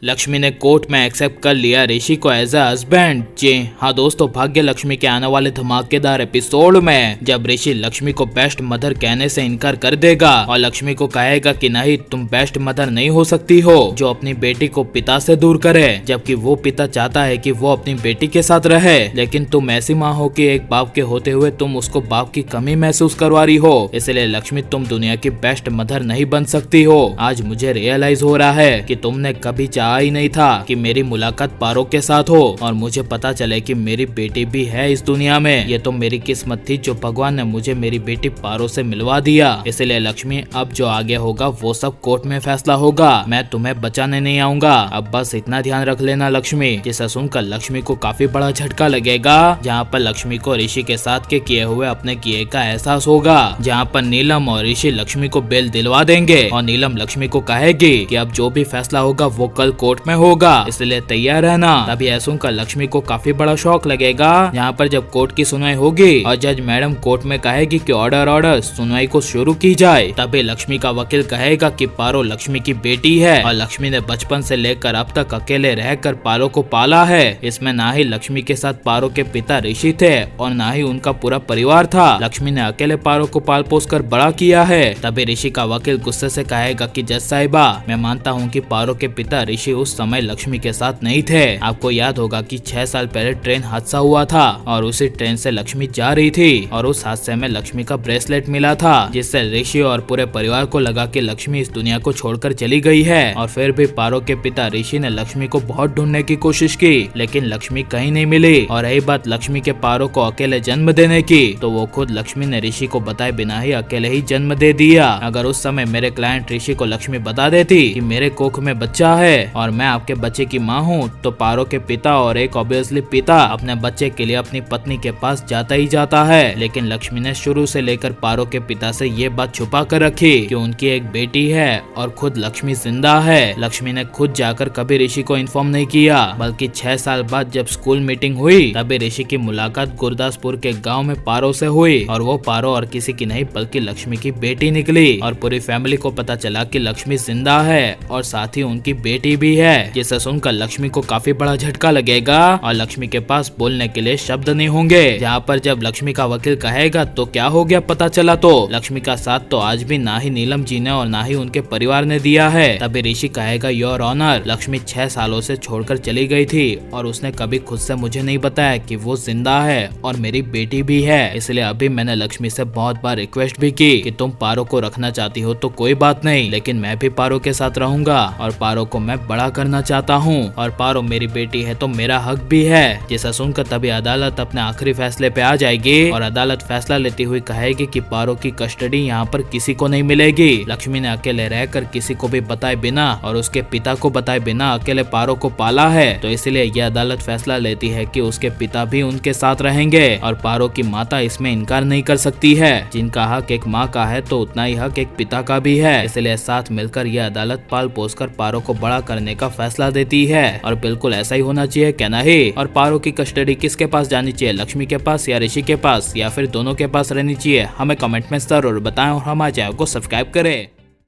लक्ष्मी ने कोर्ट में एक्सेप्ट कर लिया ऋषि को एज अ हस्बैंड। जी हाँ दोस्तों, भाग्य लक्ष्मी के आने वाले धमाकेदार एपिसोड में जब ऋषि लक्ष्मी को बेस्ट मदर कहने से इनकार कर देगा और लक्ष्मी को कहेगा कि नहीं, तुम बेस्ट मदर नहीं हो सकती हो जो अपनी बेटी को पिता से दूर करे, जबकि वो पिता चाहता है कि वो अपनी बेटी के साथ रहे, लेकिन तुम ऐसी माँ हो कि एक बाप के होते हुए तुम उसको बाप की कमी महसूस करवा रही हो, इसलिए लक्ष्मी तुम दुनिया की बेस्ट मदर नहीं बन सकती हो। आज मुझे रियलाइज हो रहा है कि तुमने कभी चाहा ही नहीं था कि मेरी मुलाकात पारो के साथ हो और मुझे पता चले कि मेरी बेटी भी है इस दुनिया में। ये तो मेरी किस्मत थी जो भगवान ने मुझे मेरी बेटी पारो से मिलवा दिया। इसलिए लक्ष्मी अब जो आगे होगा वो सब कोर्ट में फैसला होगा, मैं तुम्हें बचाने नहीं आऊंगा। अब बस इतना ध्यान रख लेना लक्ष्मी। जिसे सुनकर लक्ष्मी को काफी बड़ा झटका लगेगा, जहाँ पर लक्ष्मी को ऋषि के साथ के किए हुए अपने किए का एहसास होगा, जहाँ पर नीलम और ऋषि लक्ष्मी को बेल दिलवा देंगे और नीलम लक्ष्मी को कहेगी कि अब जो भी फैसला होगा वो कल कोर्ट में होगा, इसलिए तैयार रहना। तभी यह सुनकर लक्ष्मी को काफी बड़ा शौक लगेगा, जहाँ पर जब कोर्ट की सुनवाई होगी और जज मैडम कोर्ट में कहेगी कि ऑर्डर ऑर्डर सुनवाई को शुरू की जाए, तभी लक्ष्मी का वकील कहेगा कि पारो लक्ष्मी की बेटी है और लक्ष्मी ने बचपन से लेकर अब तक अकेले रहकर पारो को पाला है। इसमें ना ही लक्ष्मी के साथ पारो के पिता ऋषि थे और ना ही उनका पूरा परिवार था। लक्ष्मी ने अकेले पारो को पाल पोस कर बड़ा किया है। तभी ऋषि का वकील गुस्से से कहेगा कि जज साहिबा, मैं मानता हूँ कि पारो के पिता ऋषि उस समय लक्ष्मी के साथ नहीं थे। आपको याद होगा कि 6 साल पहले ट्रेन हादसा हुआ था और उसी ट्रेन से लक्ष्मी जा रही थी और उस हादसे में लक्ष्मी का ब्रेसलेट मिला था, जिससे ऋषि और पूरे परिवार को लगा कि लक्ष्मी इस दुनिया को छोड़कर चली गई है। और फिर भी पारो के पिता ऋषि ने लक्ष्मी को बहुत ढूंढने की कोशिश की, लेकिन लक्ष्मी कहीं नहीं मिली। और रही बात लक्ष्मी के पारो को अकेले जन्म देने की, तो वो खुद लक्ष्मी ने ऋषि को बताए बिना ही अकेले ही जन्म दे दिया। अगर उस समय मेरे क्लाइंट ऋषि को लक्ष्मी बता देती कि मेरे कोख में बच्चा है और मैं आपके बच्चे की माँ हूँ, तो पारो के पिता और एक ऑब्वियसली पिता अपने बच्चे के लिए अपनी पत्नी के पास जाता ही जाता है। लेकिन लक्ष्मी ने शुरू से लेकर पारो के पिता से ये बात छुपा कर रखी कि उनकी एक बेटी है और खुद लक्ष्मी जिंदा है। लक्ष्मी ने खुद जाकर कभी ऋषि को इन्फॉर्म नहीं किया, बल्कि 6 साल बाद जब स्कूल मीटिंग हुई तभी ऋषि की मुलाकात गुरदासपुर के गांव में पारो से हुई और वो पारो और किसी की नहीं बल्कि लक्ष्मी की बेटी निकली। और पूरी फैमिली को पता चला कि लक्ष्मी जिंदा है और साथ ही उनकी बेटी भी है, जिसे सुनकर लक्ष्मी को काफी बड़ा झटका लगेगा और लक्ष्मी के पास बोलने के लिए शब्द नहीं होंगे। जहाँ पर जब लक्ष्मी का वकील कहेगा तो क्या हो गया पता चला, तो लक्ष्मी का साथ तो आज भी ना ही नीलम जी ने और ना ही उनके परिवार ने दिया है। तभी ऋषि कहेगा योर ऑनर, लक्ष्मी 6 सालों से छोड़कर चली गई थी और उसने कभी खुद से मुझे नहीं बताया कि वो जिंदा है और मेरी बेटी भी है। इसलिए अभी मैंने लक्ष्मी से बहुत बार रिक्वेस्ट भी की कि तुम पारो को रखना चाहती हो तो कोई बात नहीं, लेकिन मैं भी पारो के साथ रहूंगा और पारो को मैं बड़ा करना चाहता हूँ और पारो मेरी बेटी है तो मेरा हक भी है। जिसे सुनकर तभी अदालत अपने आखिरी फैसले पे आ जाएगी और अदालत फैसला लेती हुई कहेगी कि पारो की कस्टडी यहाँ पर किसी को नहीं मिलेगी। लक्ष्मी ने अकेले रहकर किसी को भी बताए बिना और उसके पिता को बताए बिना अकेले पारो को पाला है, तो इसलिए यह अदालत फैसला लेती है कि उसके पिता भी उनके साथ रहेंगे और पारो की माता इसमें इनकार नहीं कर सकती है। जिनका हक एक माँ का है तो उतना ही हक एक पिता का भी है, इसलिए साथ मिलकर यह अदालत पाल पोस कर पारो को बड़ा करने का फैसला देती है। और बिल्कुल ऐसा ही होना चाहिए, क्या नहीं? और पारो की कस्टडी किसके पास जानी चाहिए, लक्ष्मी के पास या ऋषि के पास या फिर दोनों के पास रहनी चाहिए? हमें कमेंट में जरूर बताएं और हमारे चैनल को सब्सक्राइब करें।